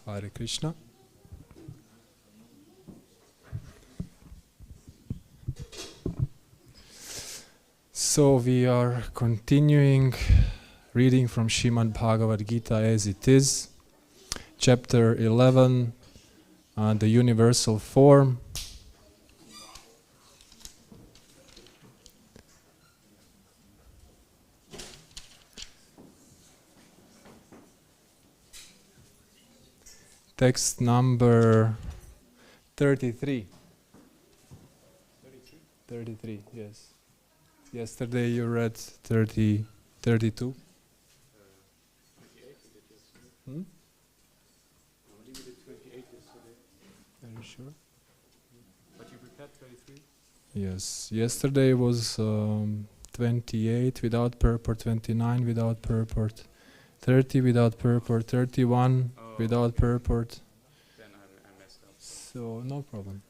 Hare Krishna. So we are continuing reading from Srimad Bhagavad Gita as it is, chapter 11, the universal form. Text number 33. 33, yes. Yesterday you read 32. Hmm? Are you sure? But you prepared 33? Yes. Yesterday was 28 without purport, 29 without purport, 30 without purport, 31 without purport. Then I messed up. So no problem.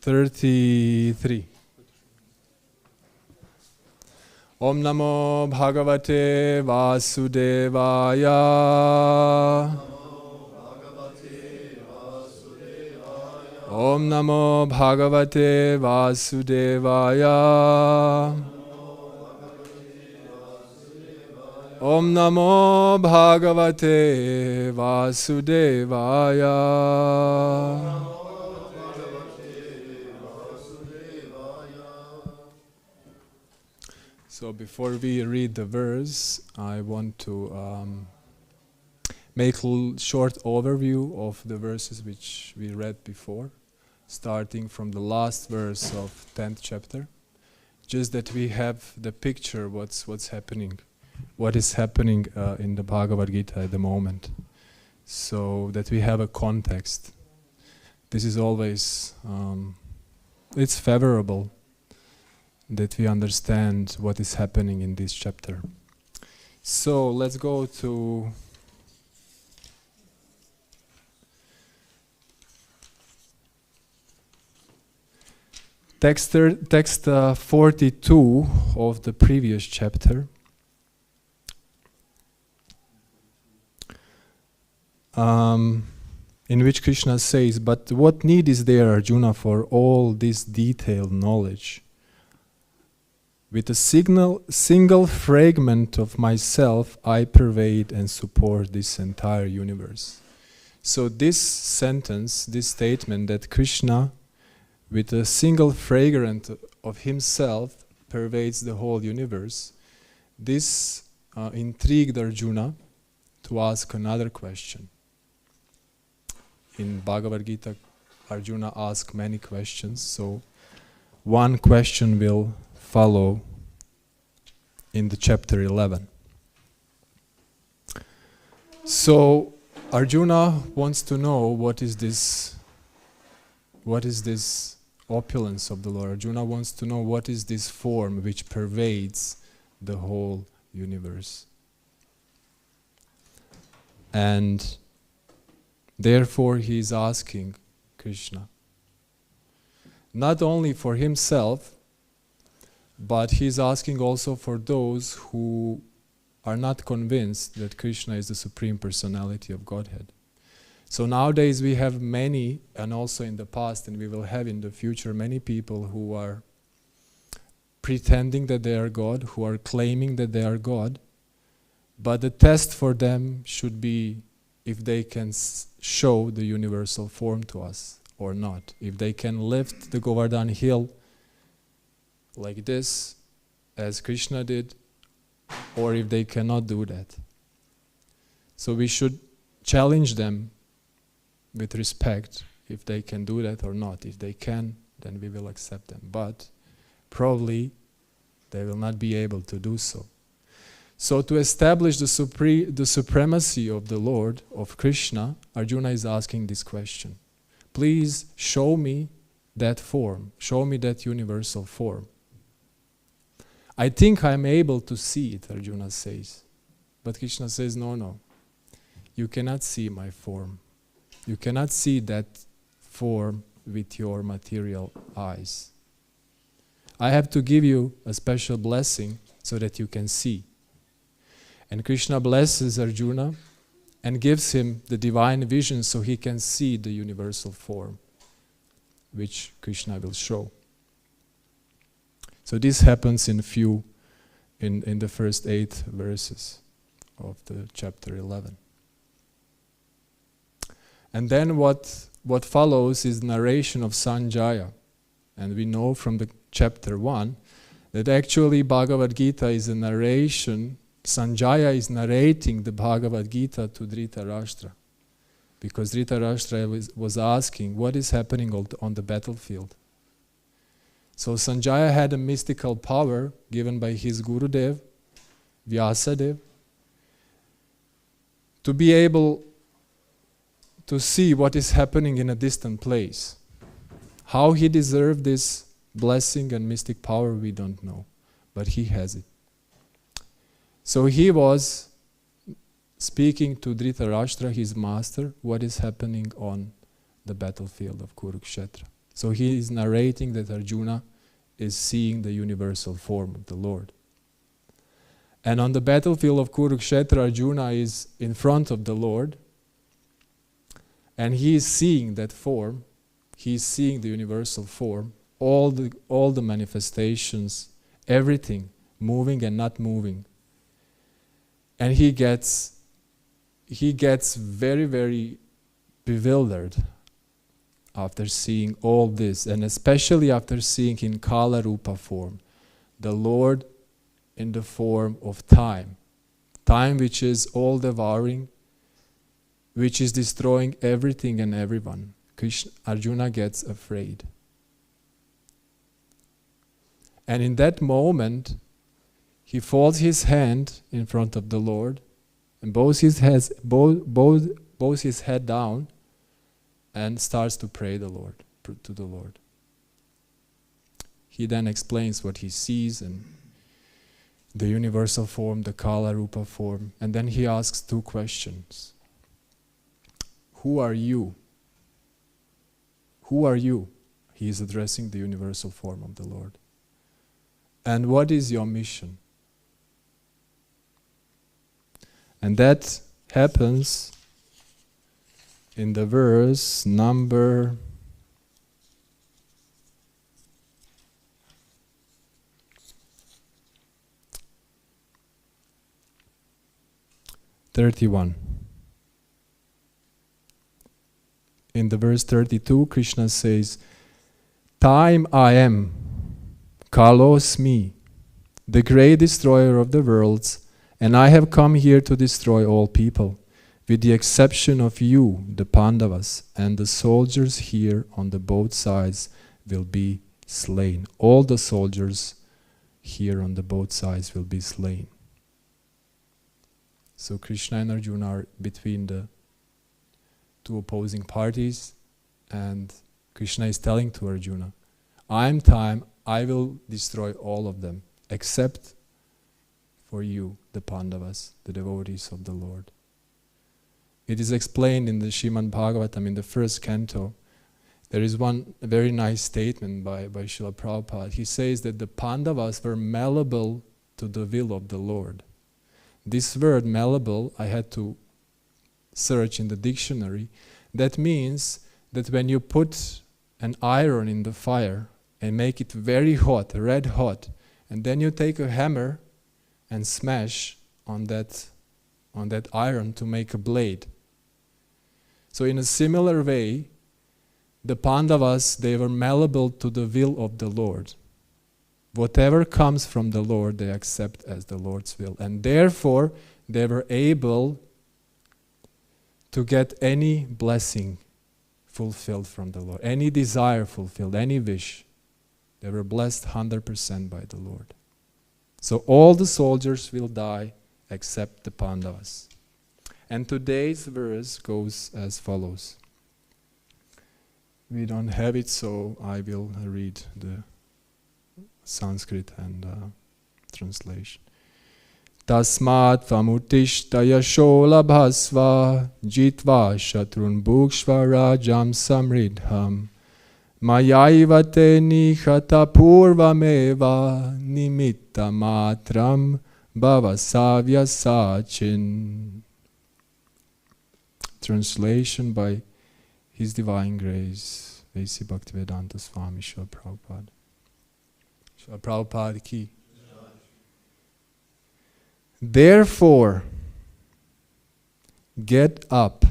33. Om Namo Bhagavate Vasudevaya. Om Namo Bhagavate Vasudevaya. Om Namo Bhagavate Vasudevaya. So before we read the verse, I want to make a short overview of the verses which we read before, starting from the last verse of 10th chapter, just that we have the picture what's happening, what is happening in the Bhagavad Gita at the moment, so that we have a context. This is always, it's favorable that we understand what is happening in this chapter. So let's go to text 42 of the previous chapter. In which Krishna says, "But what need is there, Arjuna, for all this detailed knowledge? With a single fragment of myself, I pervade and support this entire universe." So this sentence, this statement that Krishna, with a single fragment of himself, pervades the whole universe, this intrigued Arjuna to ask another question. In Bhagavad Gita, Arjuna asks many questions, so one question will follow in the chapter 11. So Arjuna wants to know what is this opulence of the Lord. Arjuna wants to know what is this form which pervades the whole universe. And therefore he is asking Krishna, not only for himself, but he is asking also for those who are not convinced that Krishna is the Supreme Personality of Godhead. So nowadays we have many, and also in the past, and we will have in the future, many people who are pretending that they are God, who are claiming that they are God, but the test for them should be if they can show the universal form to us or not. If they can lift the Govardhan hill like this, as Krishna did, or if they cannot do that. So we should challenge them with respect if they can do that or not. If they can, then we will accept them. But probably they will not be able to do so. So to establish the supremacy of the Lord, of Krishna, Arjuna is asking this question. Please show me that form. Show me that universal form. I think I'm able to see it, Arjuna says. But Krishna says, no. You cannot see my form. You cannot see that form with your material eyes. I have to give you a special blessing so that you can see. And Krishna blesses Arjuna and gives him the divine vision so he can see the universal form, which Krishna will show. So this happens in the first 8 verses of the chapter 11. And then what follows is narration of Sanjaya. And we know from the chapter 1 that actually Bhagavad Gita is a narration. Sanjaya is narrating the Bhagavad Gita to Dhritarashtra, because Dhritarashtra was asking what is happening on the battlefield. So Sanjaya had a mystical power given by his Gurudev, Vyasadev, to be able to see what is happening in a distant place. How he deserved this blessing and mystic power, we don't know, but he has it. So he was speaking to Dhritarashtra, his master, what is happening on the battlefield of Kurukshetra. So he is narrating that Arjuna is seeing the universal form of the Lord. And on the battlefield of Kurukshetra, Arjuna is in front of the Lord, and he is seeing that form. He is seeing the universal form, all the manifestations, everything moving and not moving. And he gets very, very bewildered after seeing all this, and especially after seeing in Kala Rupa form, the Lord in the form of time which is all devouring, which is destroying everything and everyone. Arjuna gets afraid. And in that moment, he folds his hand in front of the Lord and bows his head down and starts to pray to the Lord. He then explains what he sees and the universal form, the Kala Rupa form, and then he asks 2 questions. Who are you? Who are you? He is addressing the universal form of the Lord. And what is your mission? And that happens in the verse number 31. In the verse 32, Krishna says, Time I am, Kalos me, the great destroyer of the worlds, and I have come here to destroy all people, with the exception of you, the Pandavas, and the soldiers here on the both sides will be slain. All the soldiers here on the both sides will be slain. So Krishna and Arjuna are between the 2 opposing parties, and Krishna is telling to Arjuna, I am time, I will destroy all of them, except for you, the Pandavas, the devotees of the Lord. It is explained in the Srimad Bhagavatam in the 1st canto. There is one very nice statement by Srila Prabhupada. He says that the Pandavas were malleable to the will of the Lord. This word malleable, I had to search in the dictionary. That means that when you put an iron in the fire and make it very hot, red hot, and then you take a hammer and smash on that iron to make a blade. So in a similar way, the Pandavas, they were malleable to the will of the Lord. Whatever comes from the Lord, they accept as the Lord's will. And therefore, they were able to get any blessing fulfilled from the Lord, any desire fulfilled, any wish. They were blessed 100% by the Lord. So all the soldiers will die except the Pandavas. And today's verse goes as follows. We don't have it, so I will read the Sanskrit and translation. Tasmat tvamuttishta yasho labhasva jitva shatrun bhukshva rajam samridham mayaiva te nihata purvameva nimitta matram Bhava Savya Sachin. Translation by His Divine Grace, A.C. Bhaktivedanta Swami Srila Prabhupada. Srila Prabhupada ki. Therefore, get up.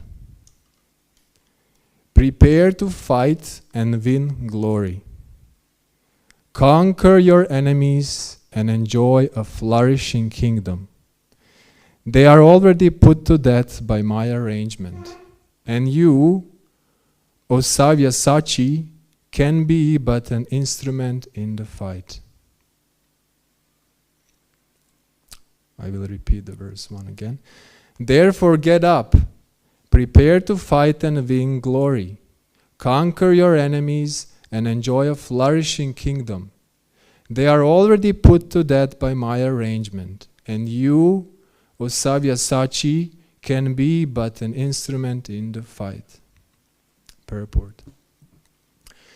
Prepare to fight and win glory. Conquer your enemies and enjoy a flourishing kingdom. They are already put to death by my arrangement. And you, O Savyasachi, can be but an instrument in the fight. I will repeat the verse one again. Therefore get up, prepare to fight and win glory. Conquer your enemies and enjoy a flourishing kingdom. They are already put to death by my arrangement. And you, O Savyasachi, can be but an instrument in the fight. Purport.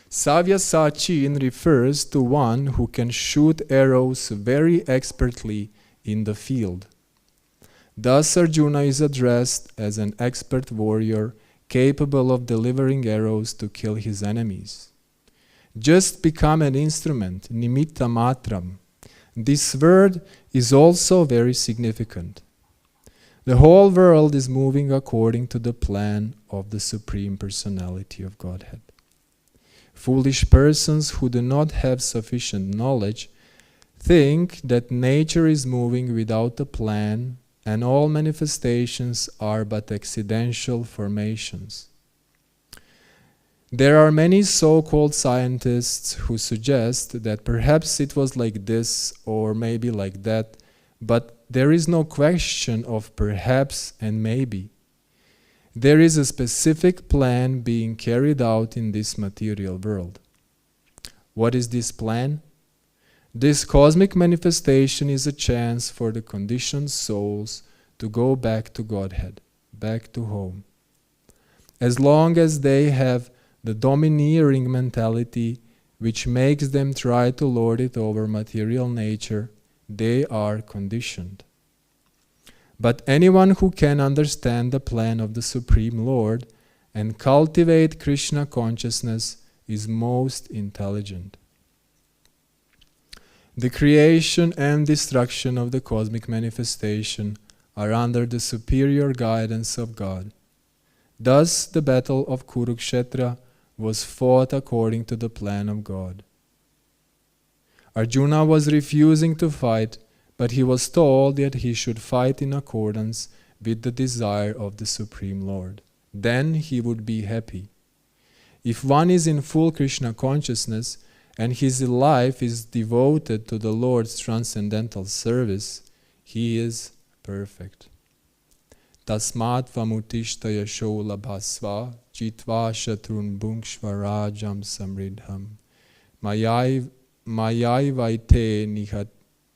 Savyasachi refers to one who can shoot arrows very expertly in the field. Thus Arjuna is addressed as an expert warrior capable of delivering arrows to kill his enemies. Just become an instrument, nimitta matram. This word is also very significant. The whole world is moving according to the plan of the Supreme Personality of Godhead. Foolish persons who do not have sufficient knowledge think that nature is moving without a plan and all manifestations are but accidental formations. There are many so-called scientists who suggest that perhaps it was like this or maybe like that, but there is no question of perhaps and maybe. There is a specific plan being carried out in this material world. What is this plan? This cosmic manifestation is a chance for the conditioned souls to go back to Godhead, back to home. As long as they have the domineering mentality which makes them try to lord it over material nature, they are conditioned. But anyone who can understand the plan of the Supreme Lord and cultivate Krishna consciousness is most intelligent. The creation and destruction of the cosmic manifestation are under the superior guidance of God. Thus, the battle of Kurukshetra was fought according to the plan of God. Arjuna was refusing to fight, but he was told that he should fight in accordance with the desire of the Supreme Lord. Then he would be happy. If one is in full Krishna consciousness and his life is devoted to the Lord's transcendental service, he is perfect. Tasmat vamuttishtaya sholabhasva jitva shatrun bhungshvarajam samridham mayai vaite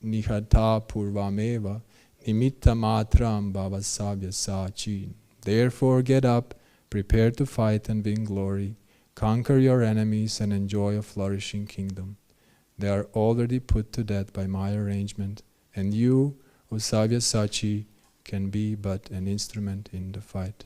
nihata purvameva nimitta matram bhavasavya sachin. Therefore get up, prepare to fight and win glory, conquer your enemies and enjoy a flourishing kingdom. They are already put to death by my arrangement, and you, O Savyasachi, can be but an instrument in the fight.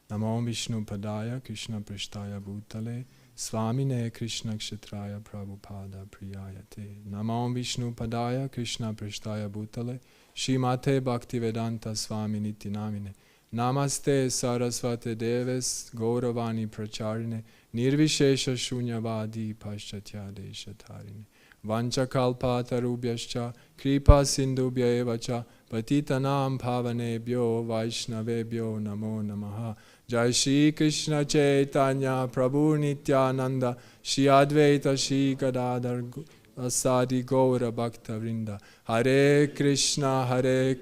Namo Vishnu Padaya Krishna Prishtaya Bhutale Swamine Krishna Kshetraya Prabhupada Priyayate. Namo Vishnu Padaya Krishna Prishtaya Bhutale Shrimate Bhaktivedanta Swami Niti Namine. Namaste Saraswate Deves Gauravani Pracharine Nirvishesha Shunyavadi Paschatya Deshatarine. Vanchakalpatarubhyascha kripa sindhubhya evacha patitanam bhavanebhyo vaishnavebhyo namo namaha. Jai Shri Krishna Chaitanya Prabhu Nityananda Shri Advaita Shri Gadadhar Asadi Gaura Bhakta Vrinda. Hare Krishna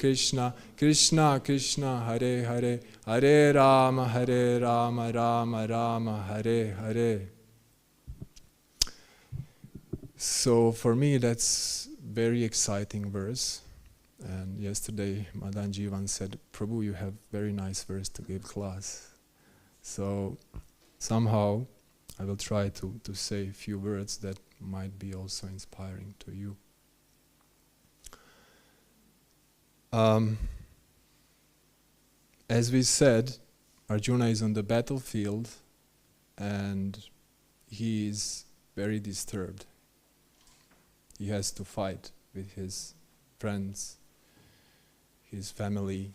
Krishna Krishna Hare Hare Hare Rama Rama Rama Hare Hare. So for me that's very exciting verse. And yesterday Madan Jivan said, Prabhu, you have very nice verse to give class. So somehow I will try to say a few words that might be also inspiring to you. As we said, Arjuna is on the battlefield and he is very disturbed. He has to fight with his friends, his family,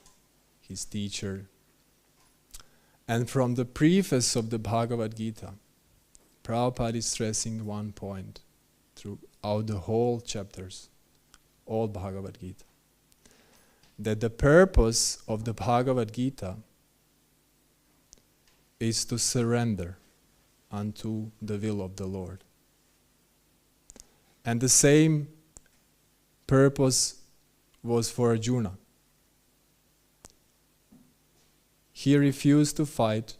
his teacher. And from the preface of the Bhagavad Gita, Prabhupada is stressing one point throughout the whole chapters, all Bhagavad Gita, that the purpose of the Bhagavad Gita is to surrender unto the will of the Lord. And the same purpose was for Arjuna. He refused to fight.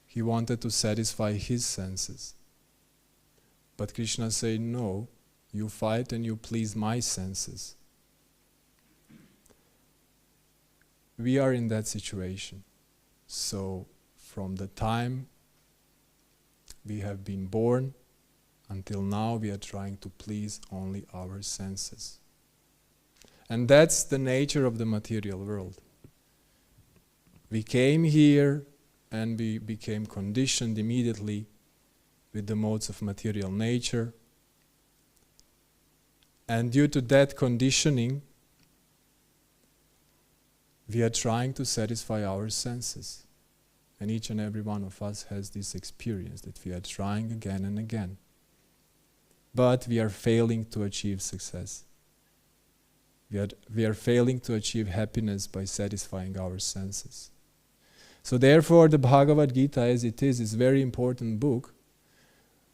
He wanted to satisfy his senses. But Krishna said, no, you fight and you please my senses. We are in that situation. So from the time we have been born until now, we are trying to please only our senses. And that's the nature of the material world. We came here and we became conditioned immediately with the modes of material nature. And due to that conditioning, we are trying to satisfy our senses. And each and every one of us has this experience that we are trying again and again. But we are failing to achieve success. We are failing to achieve happiness by satisfying our senses. So therefore, the Bhagavad Gita, as it is a very important book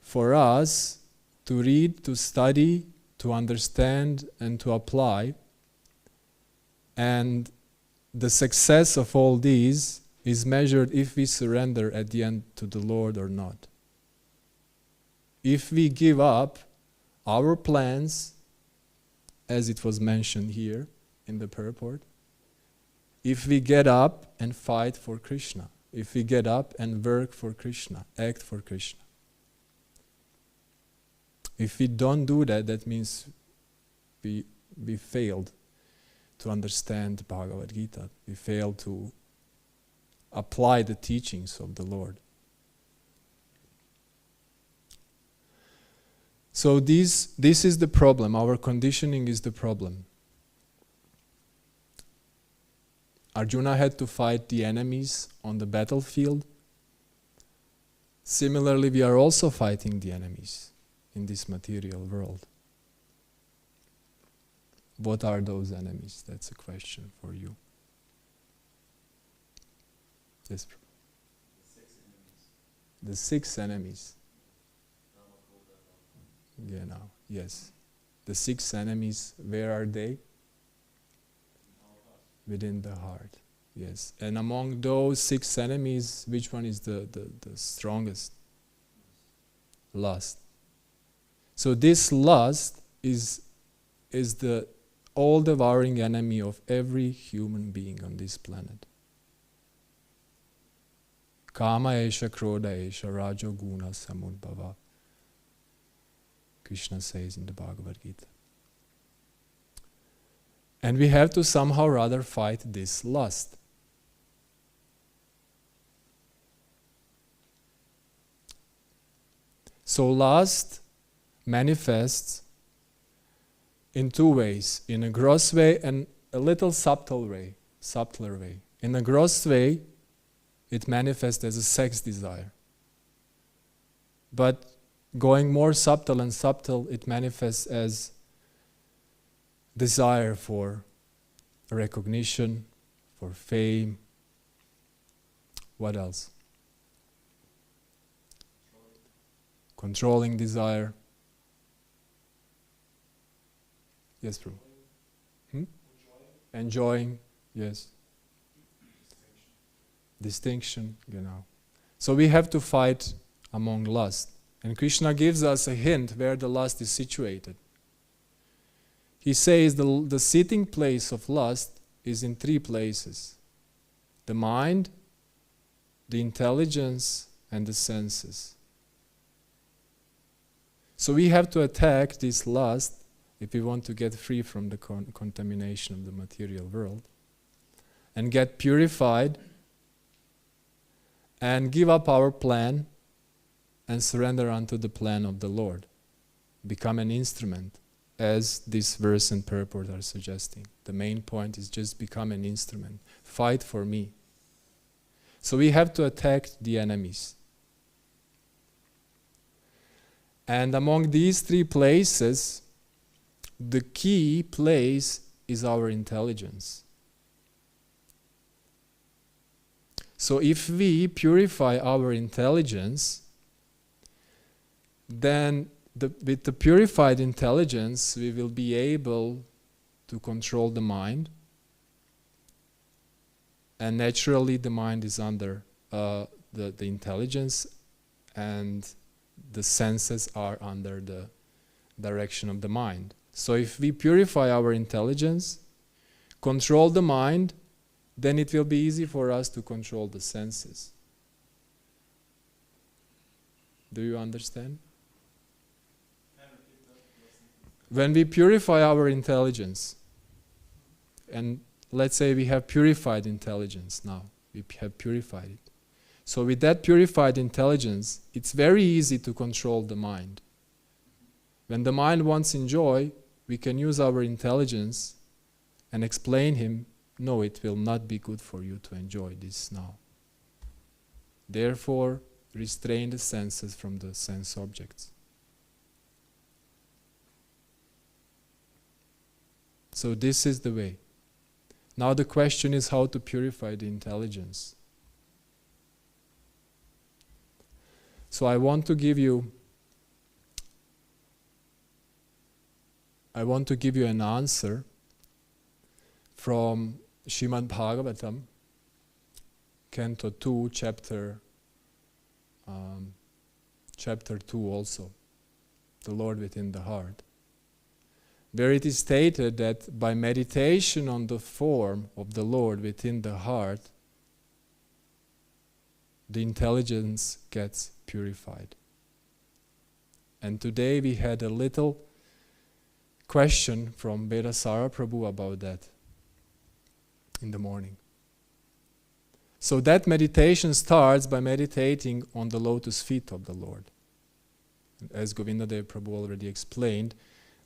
for us to read, to study, to understand, and to apply. And the success of all these is measured if we surrender at the end to the Lord or not. If we give up our plans, as it was mentioned here in the purport, if we get up and fight for Krishna, if we get up and work for Krishna, act for Krishna. If we don't do that, that means we failed to understand the Bhagavad Gita. We failed to apply the teachings of the Lord. So this is the problem. Our conditioning is the problem. Arjuna had to fight the enemies on the battlefield. Similarly, we are also fighting the enemies in this material world. What are those enemies? That's a question for you. Yes. The 6 enemies. Yeah, now, yes. The 6 enemies, where are they? Within the heart, yes. And among those 6 enemies, which one is the strongest? Lust. So this lust is the all-devouring enemy of every human being on this planet. Kama esha krodha esha rajo guna samudbhava. Krishna says in the Bhagavad Gita. And we have to somehow rather fight this lust. So lust manifests in 2 ways, in a gross way and a little subtler way. In a gross way, it manifests as a sex desire. But going more subtle and subtle, it manifests as desire for recognition, for fame. What else? Controlling desire. Yes, bro. Enjoying, yes. Distinction, genau. So we have to fight among lust. And Krishna gives us a hint where the lust is situated. He says the sitting place of lust is in 3 places. The mind, the intelligence, and the senses. So we have to attack this lust if we want to get free from the contamination of the material world, and get purified, and give up our plan, and surrender unto the plan of the Lord. Become an instrument, as this verse and purport are suggesting. The main point is just become an instrument. Fight for me. So we have to attack the enemies. And among these three places, the key place is our intelligence. So if we purify our intelligence, then with the purified intelligence, we will be able to control the mind. And naturally, the mind is under the intelligence, and the senses are under the direction of the mind. So if we purify our intelligence, control the mind, then it will be easy for us to control the senses. Do you understand? When we purify our intelligence, and let's say we have purified intelligence now, we have purified it. So with that purified intelligence, it's very easy to control the mind. When the mind wants enjoy, we can use our intelligence and explain him, no, it will not be good for you to enjoy this now. Therefore, restrain the senses from the sense objects. So this is the way. Now the question is how to purify the intelligence. So I want to give you an answer from Srimad Bhagavatam, Canto 2, Chapter 2 also, the Lord within the heart, where it is stated that by meditation on the form of the Lord within the heart, the intelligence gets purified. And today we had a little question from Vedasara Prabhu about that in the morning. So that meditation starts by meditating on the lotus feet of the Lord. As Govindadev Prabhu already explained,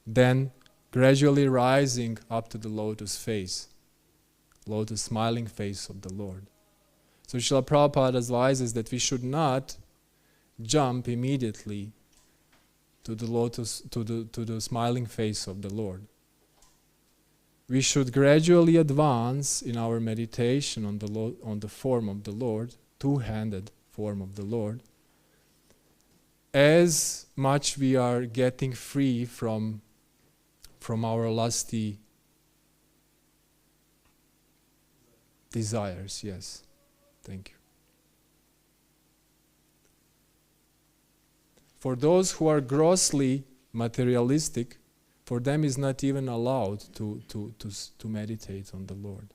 then gradually rising up to the lotus face, lotus smiling face of the Lord. So Srila Prabhupada advises that we should not jump immediately to the lotus, to the smiling face of the Lord. We should gradually advance in our meditation on the form of the Lord, two-handed form of the Lord, as much we are getting free from our lusty desires. Yes, thank you. For those who are grossly materialistic, for them is not even allowed to meditate on the Lord,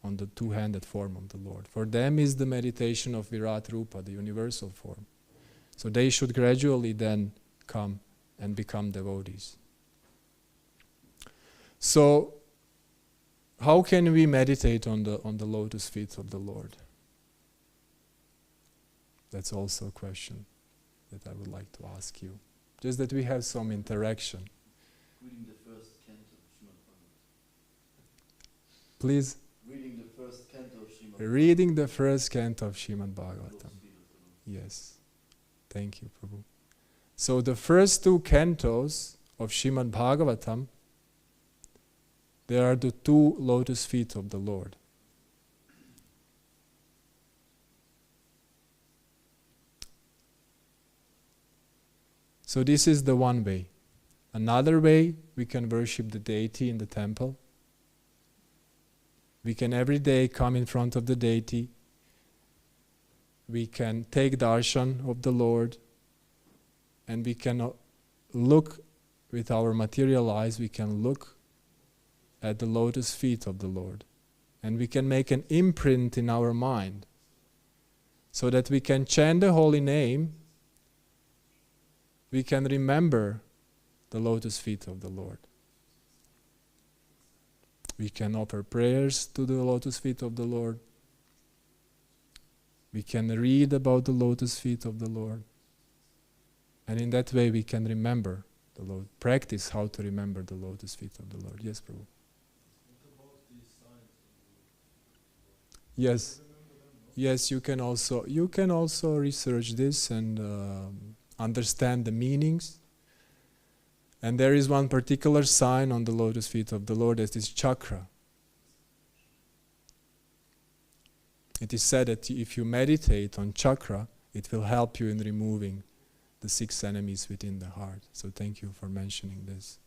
on the two-handed form of the Lord. For them is the meditation of Virat Rupa, the universal form. So they should gradually then come and become devotees. So, how can we meditate on the lotus feet of the Lord? That's also a question that I would like to ask you. Just that we have some interaction. Reading the first canto of Srimad Bhagavatam. Please? Reading the first canto of Srimad Bhagavatam. Reading the first canto of Srimad Bhagavatam. Yes. Thank you, Prabhu. So the first two cantos of Srimad Bhagavatam, there are the two lotus feet of the Lord. So this is the one way. Another way, we can worship the deity in the temple. We can every day come in front of the deity. We can take darshan of the Lord, and we can look with our material eyes, we can look at the lotus feet of the Lord. And we can make an imprint in our mind so that we can chant the holy name. We can remember the lotus feet of the Lord. We can offer prayers to the lotus feet of the Lord. We can read about the lotus feet of the Lord. And in that way we can remember the Lord, practice how to remember the lotus feet of the Lord. Yes, Prabhu. What about these signs? Yes. Yes, you can also research this and understand the meanings. And there is one particular sign on the lotus feet of the Lord, that is chakra. It is said that if you meditate on chakra, it will help you in removing the 6 enemies within the heart. So thank you for mentioning this.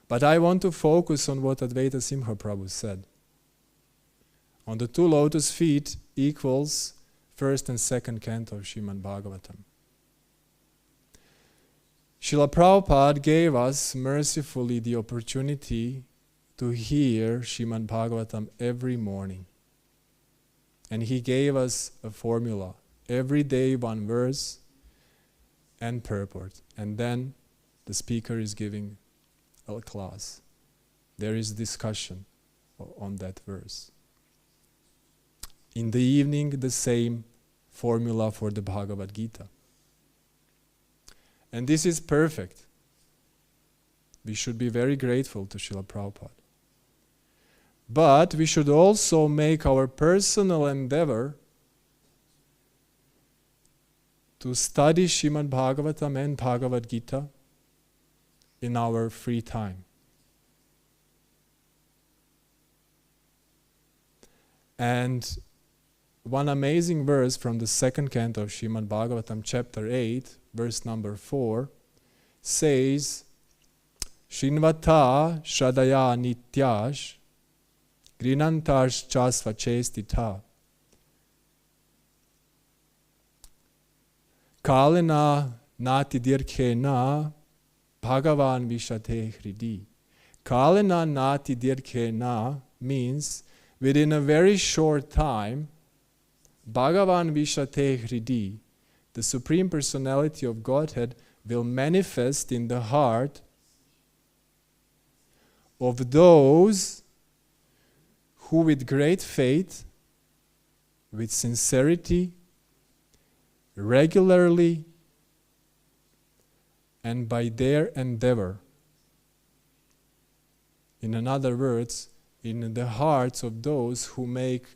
But I want to focus on what Advaita Simha Prabhu said. On the 2 lotus feet equals 1st and 2nd canto of Srimad Bhagavatam. Srila Prabhupada gave us mercifully the opportunity to hear Srimad Bhagavatam every morning. And he gave us a formula. Every day 1 verse and purport. And then the speaker is giving a class. There is discussion on that verse. In the evening, the same formula for the Bhagavad Gita. And this is perfect. We should be very grateful to Srila Prabhupada. But we should also make our personal endeavor to study Srimad Bhagavatam and Bhagavad Gita in our free time. And one amazing verse from the 2nd canto of Srimad Bhagavatam, chapter 8, verse number 4, says, Srinvata Shradaya Nityash Grinantash Chasva Chestita Kalena Nati Dirkena Bhagavan Vishate Hridi. Kalena Nati Dirkena means within a very short time, Bhagavan Vishate Hridi, the Supreme Personality of Godhead, will manifest in the heart of those who with great faith, with sincerity, regularly, and by their endeavor. In other words, in the hearts of those who make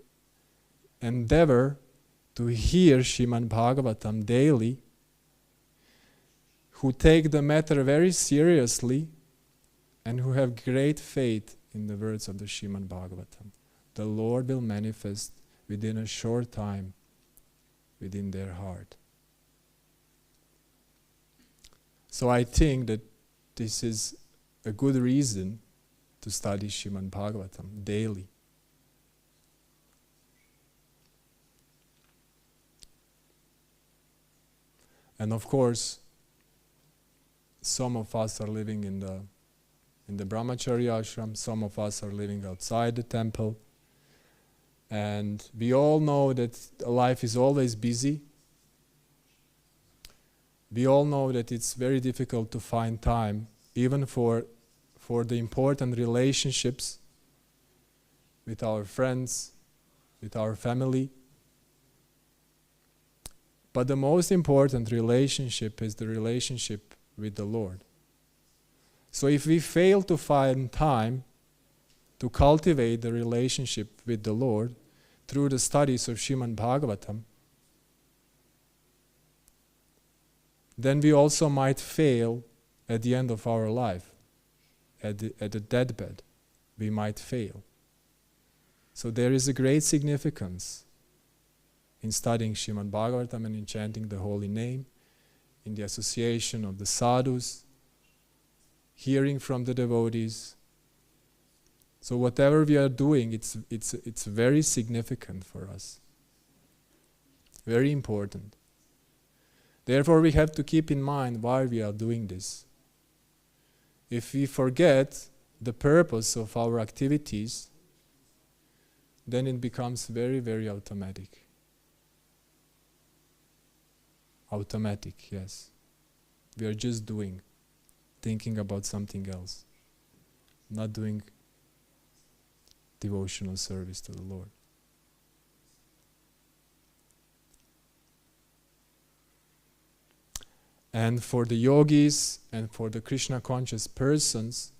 endeavor to hear Srimad Bhagavatam daily, who take the matter very seriously, and who have great faith in the words of the Srimad Bhagavatam. The Lord will manifest within a short time within their heart. So I think that this is a good reason to study Srimad Bhagavatam daily. And of course, some of us are living in the Brahmacharya ashram, some of us are living outside the temple. And we all know that life is always busy. We all know that it's very difficult to find time, even for the important relationships with our friends, with our family. But the most important relationship is the relationship with the Lord. So if we fail to find time to cultivate the relationship with the Lord through the studies of Srimad Bhagavatam, then we also might fail at the end of our life. At the deathbed, we might fail. So there is a great significance in studying Srimad Bhagavatam and in chanting the holy name, in the association of the sadhus, hearing from the devotees. So whatever we are doing, it's very significant for us. Very important. Therefore, we have to keep in mind why we are doing this. If we forget the purpose of our activities, then it becomes very, very automatic. Automatic, yes. We are just doing, thinking about something else, not doing devotional service to the Lord. And for the yogis and for the Krishna conscious persons,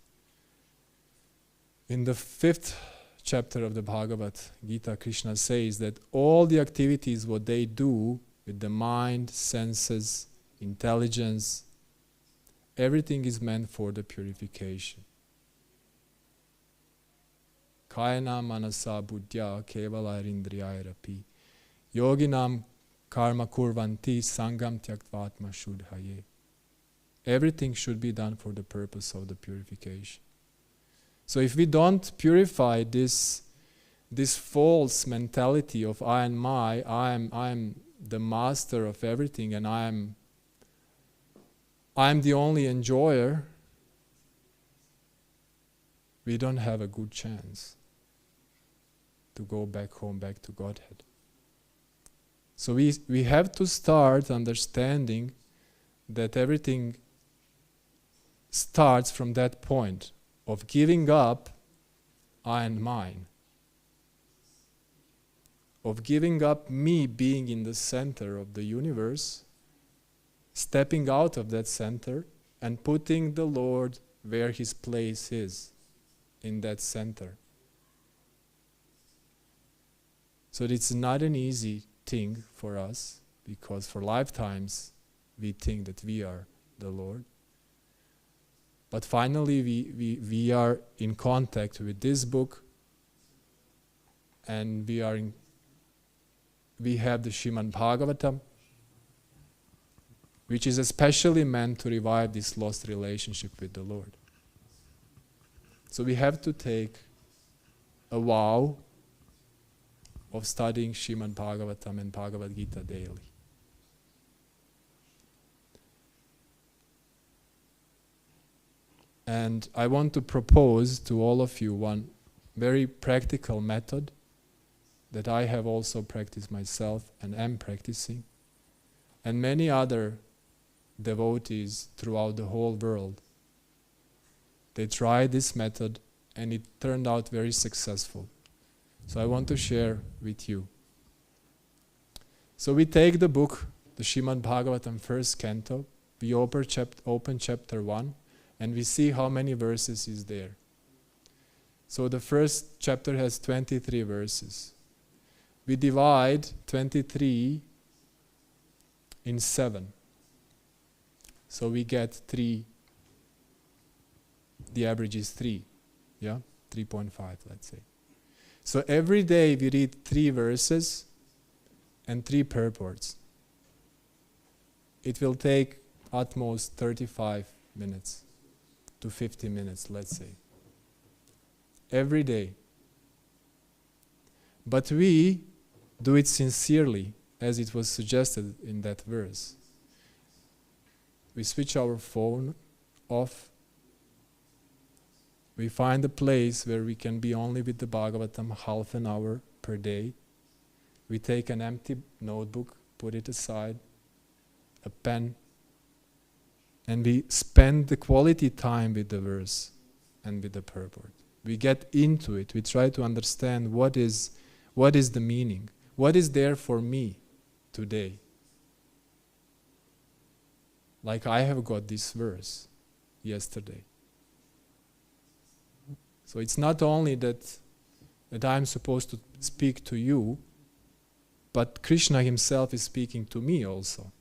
in the 5th chapter of the Bhagavad Gita, Krishna says that all the activities what they do with the mind, senses, intelligence, everything is meant for the purification. Kayana manasa buddhya kevala indriyayarapi yoginam karma kurvanti sangam tyaktvatma shuddhaye. Everything should be done for the purpose of the purification. So if we don't purify this false mentality of I and my, I'm the master of everything and I'm the only enjoyer, we don't have a good chance to go back home, back to Godhead. So we have to start understanding that everything starts from that point of giving up I and mine, of giving up me being in the center of the universe, stepping out of that center and putting the Lord where His place is, in that center. So it's not an easy thing for us, because for lifetimes we think that we are the Lord. But finally we are in contact with this book, and we have the Srimad Bhagavatam, which is especially meant to revive this lost relationship with the Lord. So we have to take a vow of studying Srimad Bhagavatam and Bhagavad Gita daily. And I want to propose to all of you one very practical method that I have also practiced myself and am practicing, and many other devotees throughout the whole world. They tried this method and it turned out very successful. So I want to share with you. So we take the book, the Srimad Bhagavatam, first canto, we open chapter 1, and we see how many verses is there. So the first chapter has 23 verses. We divide 23 in 7. So we get 3, the average is 3, 3.5, let's say. So every day we read 3 verses and 3 purports. It will take at most 35 minutes to 50 minutes, let's say. Every day. But we do it sincerely, as it was suggested in that verse. We switch our phone off. We find a place where we can be only with the Bhagavatam half an hour per day. We take an empty notebook, put it aside, a pen, and we spend the quality time with the verse and with the purport. We get into it. We try to understand what is the meaning. What is there for me today? Like I have got this verse yesterday. So it's not only that I'm supposed to speak to you, but Krishna himself is speaking to me also.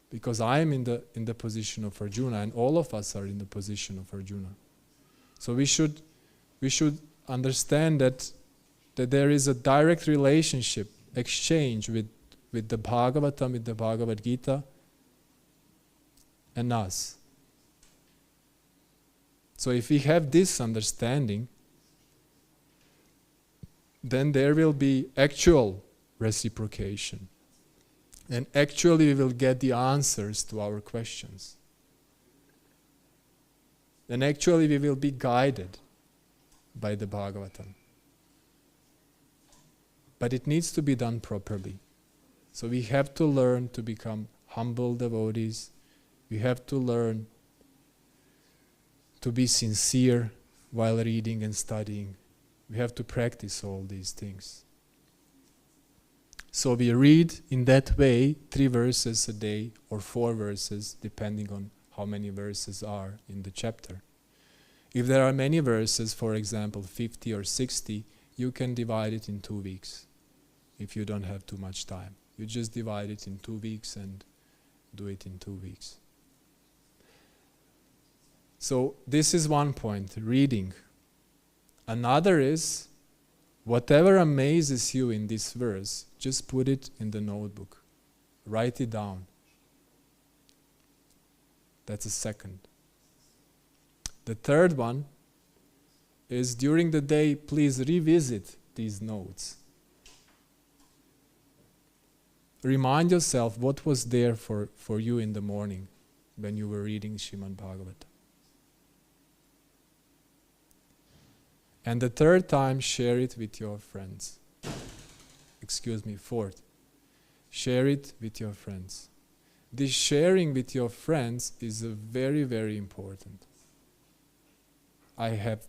Because I am in the position of Arjuna, and all of us are in the position of Arjuna. So we should understand that there is a direct relationship, exchange with the Bhagavatam, with the Bhagavad Gita, and us. So if we have this understanding, then there will be actual reciprocation. And actually we will get the answers to our questions. And actually we will be guided by the Bhagavatam. But it needs to be done properly. So we have to learn to become humble devotees. We have to learn to be sincere while reading and studying. We have to practice all these things. So we read in that way 3 verses a day or 4 verses, depending on how many verses are in the chapter. If there are many verses, for example 50 or 60, you can divide it in 2 weeks. If you don't have too much time, you just divide it in 2 weeks and do it in 2 weeks. So this is one point, reading. Another is, whatever amazes you in this verse, just put it in the notebook. Write it down. That's a second. The third one is, during the day, please revisit these notes. Remind yourself what was there for you in the morning when you were reading Srimad Bhagavad. And the third time, share it with your friends. Fourth, share it with your friends. This sharing with your friends is very, very important. I have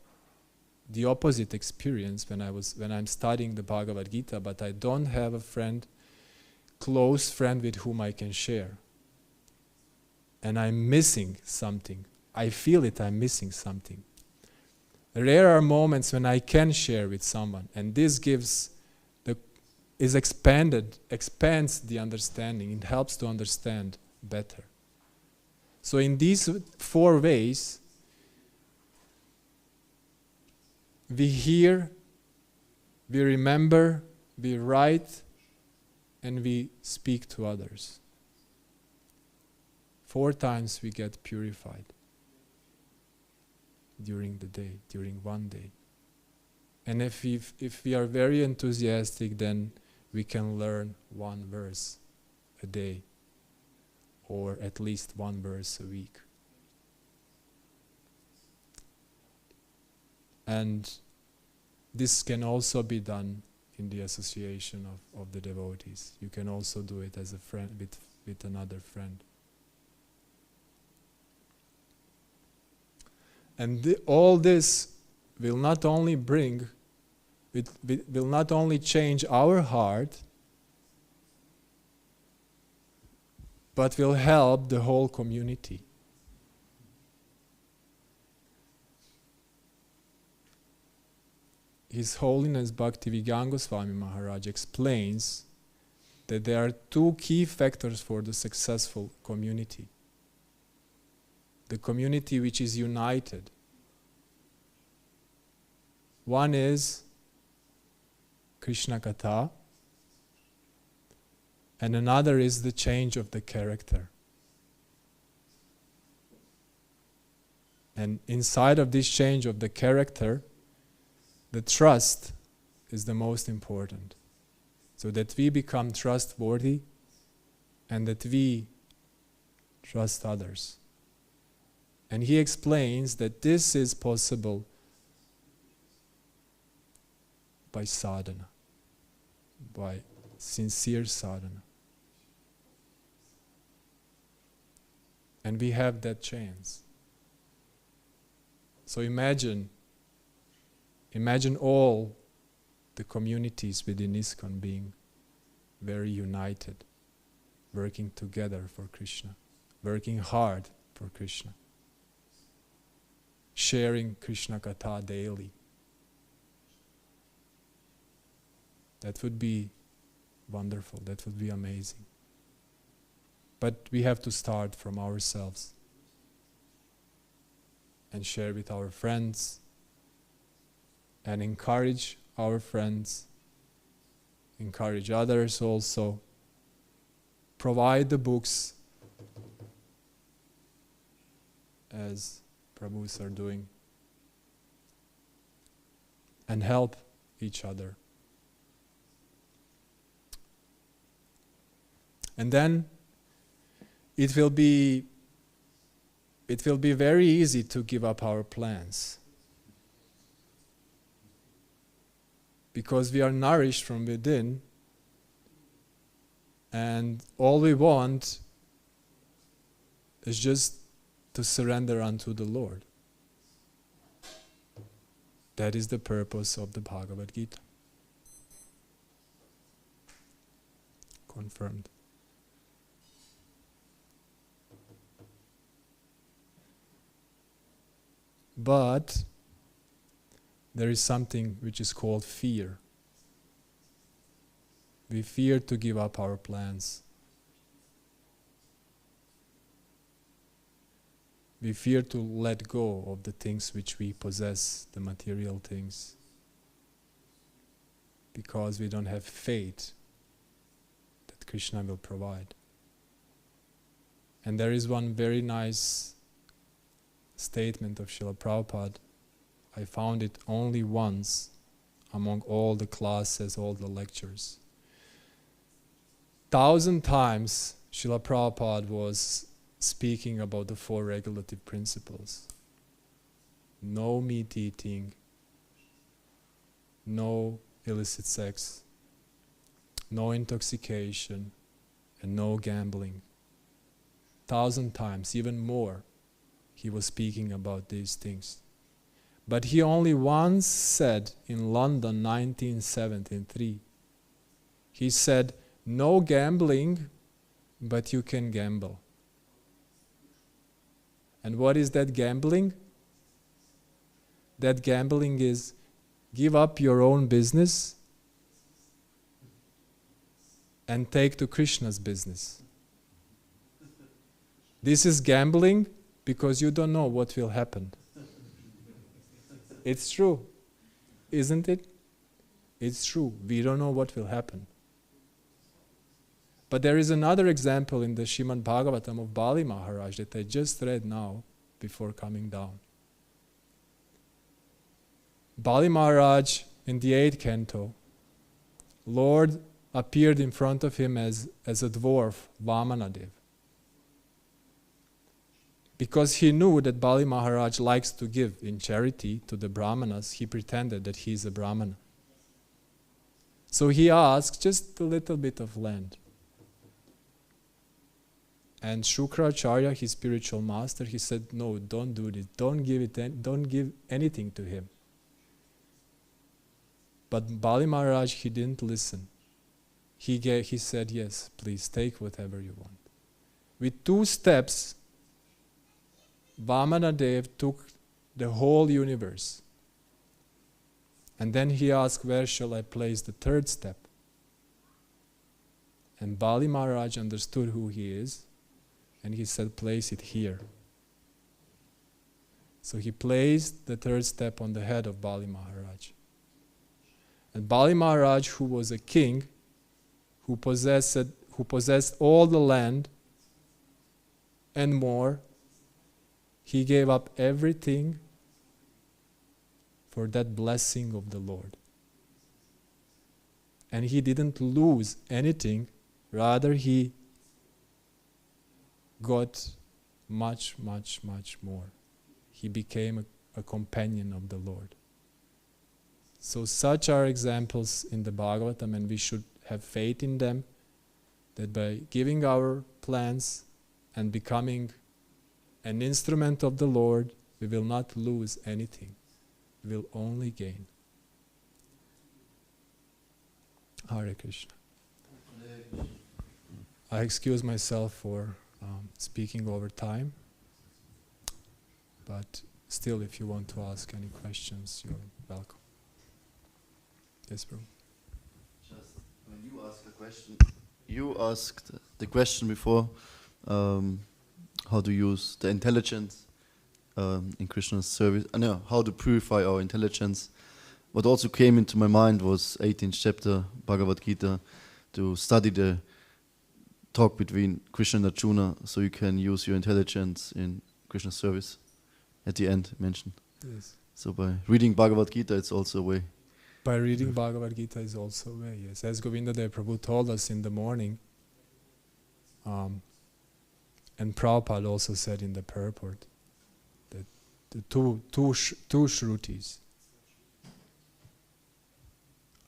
the opposite experience when I'm studying the Bhagavad Gita, but I don't have a close friend with whom I can share. And I'm missing something. I feel it, I'm missing something. There are moments when I can share with someone, and this expands the understanding. It helps to understand better. So in these 4 ways, we hear, we remember, we write, and we speak to others. 4 times we get purified during the day, during one day. And if we are very enthusiastic, then we can learn 1 verse a day, or at least 1 verse a week. And this can also be done in the association of the devotees. You can also do it as a friend with another friend. And all this will not only will not only change our heart, but will help the whole community. His Holiness Bhaktivedanta Goswami Maharaj explains that there are 2 key factors for the successful community. The community which is united. One is Krishna Katha, and another is the change of the character. And inside of this change of the character, the trust is the most important. So that we become trustworthy and that we trust others. And he explains that this is possible by sadhana, by sincere sadhana. And we have that chance. So imagine all the communities within ISKCON being very united, working together for Krishna, working hard for Krishna, sharing Krishna Katha daily. That would be wonderful, that would be amazing. But we have to start from ourselves and share with our friends and encourage our friends, encourage others also, provide the books as Prabhus are doing, and help each other. And then it will be very easy to give up our plans, because we are nourished from within, and all we want is just to surrender unto the Lord. That is the purpose of the Bhagavad Gita. Confirmed. But there is something which is called fear. We fear to give up our plans. We fear to let go of the things which we possess, the material things, because we don't have faith that Krishna will provide. And there is one very nice statement of Srila Prabhupada. I found it only once among all the classes, all the lectures. 1,000 times Srila Prabhupada was speaking about the 4 regulative principles. No meat eating, no illicit sex, no intoxication, and no gambling. 1,000 times, even more, he was speaking about these things. But he only once said in London 1973, he said, no gambling, but you can gamble. And what is that gambling? That gambling is give up your own business and take to Krishna's business. This is gambling because you don't know what will happen. It's true, isn't it? It's true. We don't know what will happen. But there is another example in the Srimad Bhagavatam of Bali Maharaj that I just read now before coming down. Bali Maharaj in the 8th canto, Lord appeared in front of him as a dwarf, Vamanadev. Because he knew that Bali Maharaj likes to give in charity to the Brahmanas, he pretended that he is a Brahmana. So he asked just a little bit of land. And Shukracharya, his spiritual master, he said, no, don't do this. Don't give anything to him. But Bali Maharaj, he didn't listen. He said, yes, please take whatever you want. With 2 steps, Vamanadev took the whole universe. And then he asked, where shall I place the 3rd step? And Bali Maharaj understood who he is. And he said, place it here. So he placed the 3rd step on the head of Bali Maharaj. And Bali Maharaj, who was a king, who possessed all the land and more, he gave up everything for that blessing of the Lord. And he didn't lose anything, rather he got much, much, much more. He became a companion of the Lord. So such are examples in the Bhagavatam, and we should have faith in them, that by giving our plans and becoming an instrument of the Lord, we will not lose anything. We will only gain. Hare Krishna. I excuse myself for speaking over time, but still, if you want to ask any questions, you're welcome. Yes, bro. Just when you ask a question, you asked the question before, how to use the intelligence in Krishna's service. No, how to purify our intelligence. What also came into my mind was 18th chapter Bhagavad Gita, to study the talk between Krishna and Arjuna, so you can use your intelligence in Krishna's service. At the end mentioned. Yes. So by reading Bhagavad Gita, it's also a way. By reading Bhagavad Gita is also a way, yes. As Govindadev Prabhu told us in the morning, and Prabhupada also said in the purport, that the two Shrutis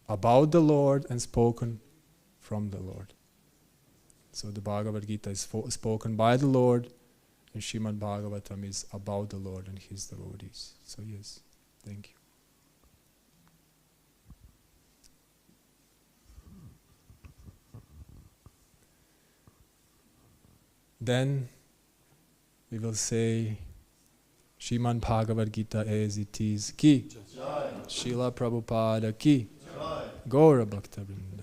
about the Lord and spoken from the Lord. So the Bhagavad Gita is spoken by the Lord, and Srimad Bhagavatam is about the Lord and His devotees. So yes, thank you. then we will say Shriman Bhagavad Gita as it is ki. Srila Prabhupada ki. Gaura Bhakta Vrinda.